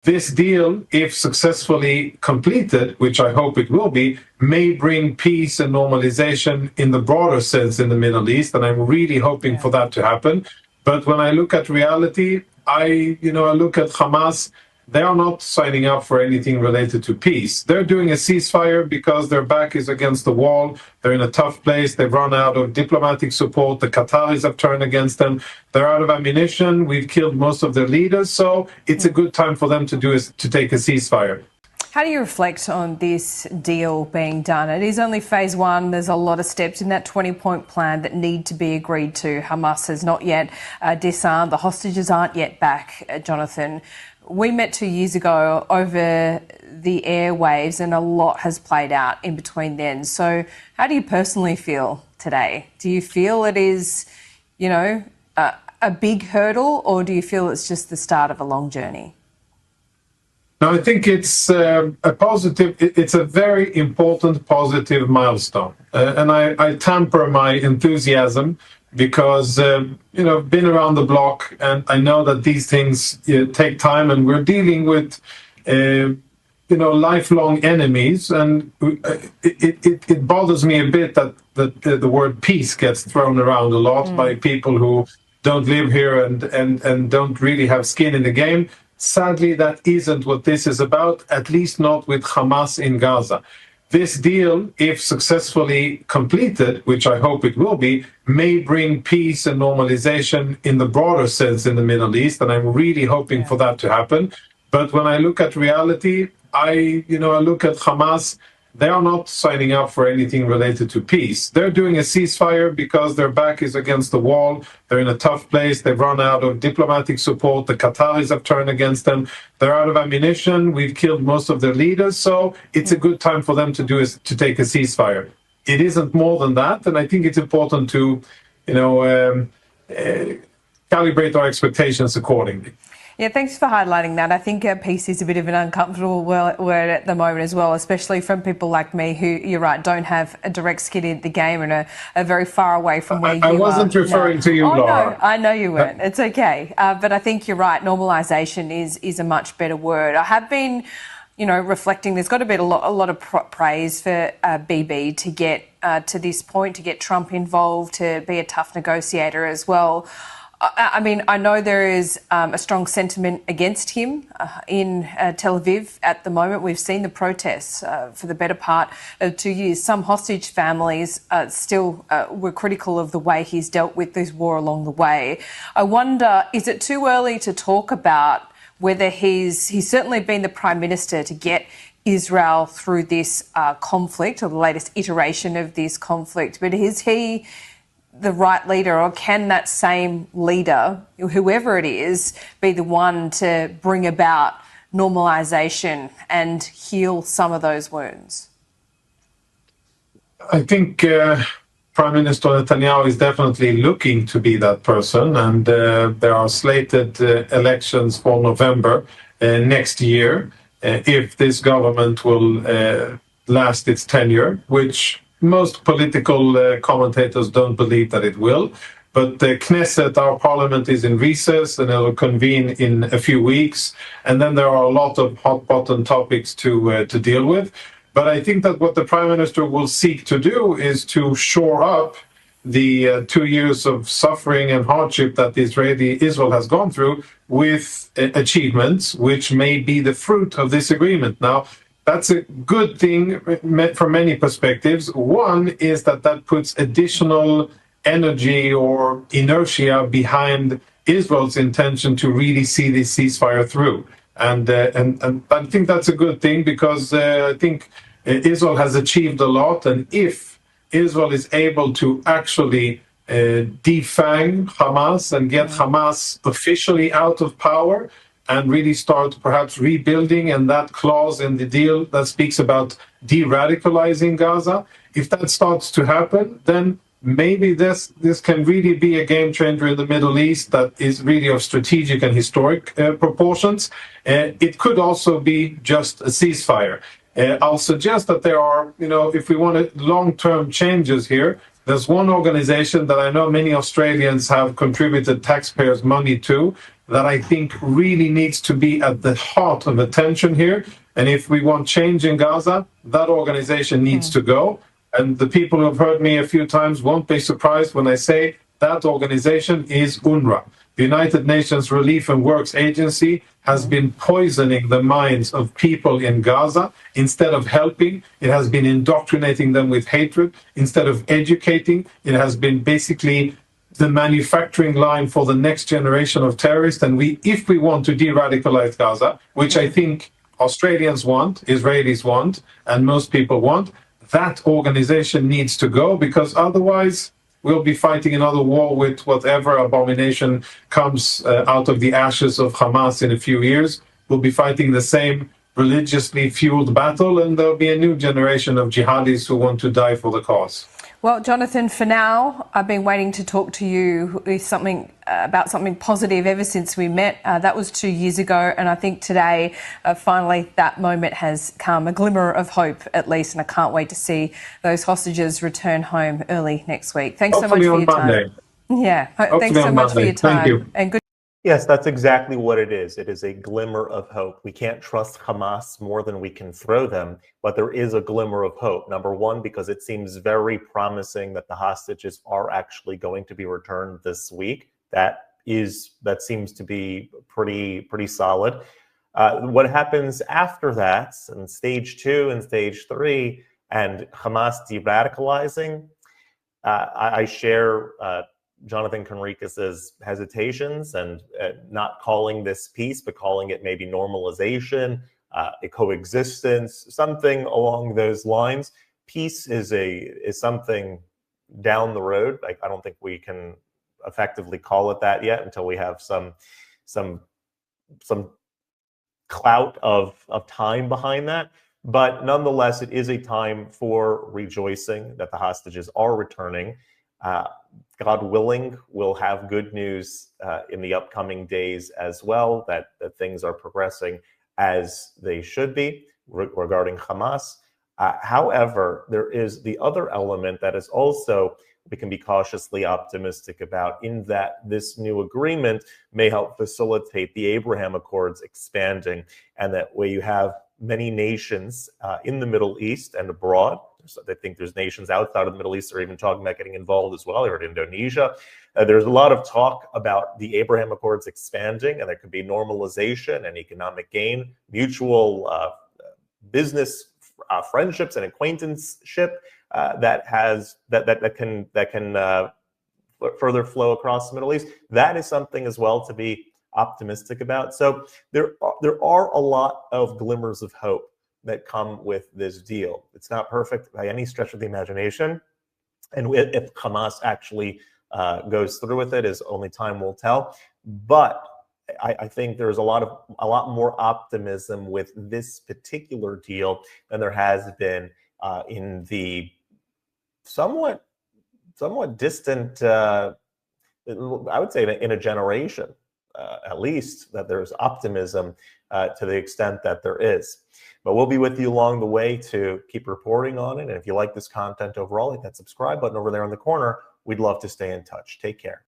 This deal, if successfully completed, which I hope it will be, may bring peace and normalization in the broader sense in the Middle East, and I'm really hoping for that to happen. But when I look at reality, I look at Hamas. They are not signing up for anything related to peace. They're doing a ceasefire because their back is against the wall. They're in a tough place. They've run out of diplomatic support. The Qataris have turned against them. They're out of ammunition. We've killed most of their leaders. So it's a good time for them to take a ceasefire. How do you reflect on this deal being done? It is only phase one. There's a lot of steps in that 20-point plan that need to be agreed to. Hamas has not yet disarmed. The hostages aren't yet back, Jonathan. We met 2 years ago over the airwaves and a lot has played out in between then. So how do you personally feel today? Do you feel it is, a big hurdle, or do you feel it's just the start of a long journey? No, I think it's a positive. It's a very important positive milestone, and I temper my enthusiasm because been around the block, and I know that these things take time, and we're dealing with lifelong enemies, and it bothers me a bit that the word peace gets thrown around a lot by people who don't live here and don't really have skin in the game. Sadly, that isn't what this is about, at least not with Hamas in Gaza. This deal, if successfully completed, which I hope it will be, may bring peace and normalization in the broader sense in the Middle East, and I'm really hoping for that to happen. But when I look at reality, I look at Hamas. They are not signing up for anything related to peace. They're doing a ceasefire because their back is against the wall. They're in a tough place. They've run out of diplomatic support. The Qataris have turned against them. They're out of ammunition. We've killed most of their leaders. So it's a good time for them to take a ceasefire. It isn't more than that. And I think it's important to, calibrate our expectations accordingly. Yeah, thanks for highlighting that. I think peace is a bit of an uncomfortable word at the moment as well, especially from people like me who, you're right, don't have a direct skin in the game and are very far away from where you are. I wasn't referring to you, Laura. No, I know you weren't. It's okay. But I think you're right. Normalisation is a much better word. I have been, reflecting. There's got to be a lot of praise for Bibi to get to this point, to get Trump involved, to be a tough negotiator as well. I mean, I know there is a strong sentiment against him in Tel Aviv at the moment. We've seen the protests for the better part of 2 years. Some hostage families still were critical of the way he's dealt with this war along the way. I wonder, is it too early to talk about whether he's certainly been the Prime Minister to get Israel through this conflict, or the latest iteration of this conflict, but is he the right leader, or can that same leader, whoever it is, be the one to bring about normalisation and heal some of those wounds? I think Prime Minister Netanyahu is definitely looking to be that person, and there are slated elections for November next year if this government will last its tenure, which most political commentators don't believe that it will. But the Knesset, our parliament, is in recess, and it will convene in a few weeks. And then there are a lot of hot-button topics to deal with. But I think that what the Prime Minister will seek to do is to shore up the 2 years of suffering and hardship that Israel has gone through with achievements, which may be the fruit of this agreement. Now, that's a good thing from many perspectives. One is that puts additional energy or inertia behind Israel's intention to really see this ceasefire through. And I think that's a good thing, because I think Israel has achieved a lot. And if Israel is able to actually defang Hamas and get Hamas officially out of power, and really start perhaps rebuilding, and that clause in the deal that speaks about de-radicalizing Gaza, if that starts to happen, then maybe this can really be a game changer in the Middle East that is really of strategic and historic proportions. It could also be just a ceasefire. I'll suggest that there are, if we want long-term changes here, There's one organization that I know many Australians have contributed taxpayers' money to that I think really needs to be at the heart of attention here. And if we want change in Gaza, that organization needs to go. And the people who have heard me a few times won't be surprised when I say that organization is UNRWA. The United Nations Relief and Works Agency has been poisoning the minds of people in Gaza. Instead of helping, it has been indoctrinating them with hatred. Instead of educating, it has been basically the manufacturing line for the next generation of terrorists. And if we want to de-radicalize Gaza, which I think Australians want, Israelis want, and most people want, that organization needs to go, because otherwise we'll be fighting another war with whatever abomination comes out of the ashes of Hamas in a few years. We'll be fighting the same religiously fueled battle, and there'll be a new generation of jihadis who want to die for the cause. Well, Jonathan, for now, I've been waiting to talk to you with something about something positive ever since we met. That was 2 years ago, and I think today, finally, that moment has come, a glimmer of hope at least, and I can't wait to see those hostages return home early next week. Thanks Hopefully so much for your Monday. time. Yeah, Hopefully thanks so much for your time. Thank you. And good. Yes, that's exactly what it is. It is a glimmer of hope. We can't trust Hamas more than we can throw them, but there is a glimmer of hope. Number one, because it seems very promising that the hostages are actually going to be returned this week. That seems to be pretty solid. What happens after that, in stage 2 and stage 3, and Hamas de-radicalizing, I share Jonathan Conricus's hesitations and not calling this peace, but calling it maybe normalization, a coexistence, something along those lines. Peace is something down the road. I don't think we can effectively call it that yet until we have some clout of time behind that. But nonetheless, it is a time for rejoicing that the hostages are returning. God willing, we'll have good news in the upcoming days as well, that things are progressing as they should be regarding Hamas. However, there is the other element that is also, we can be cautiously optimistic about, in that this new agreement may help facilitate the Abraham Accords expanding, and that where you have many nations in the Middle East and abroad. I think there's nations outside of the Middle East that are even talking about getting involved as well. I heard Indonesia. There's a lot of talk about the Abraham Accords expanding, and there could be normalization and economic gain, mutual business friendships and acquaintanceship that can further flow across the Middle East. That is something as well to be optimistic about. So there are a lot of glimmers of hope that come with this deal. It's not perfect by any stretch of the imagination, and if Hamas actually goes through with it, is only time will tell. But I think there's a lot more optimism with this particular deal than there has been in the somewhat distant, I would say in a generation, at least, that there's optimism to the extent that there is. But we'll be with you along the way to keep reporting on it. And if you like this content overall, hit that subscribe button over there in the corner. We'd love to stay in touch. Take care.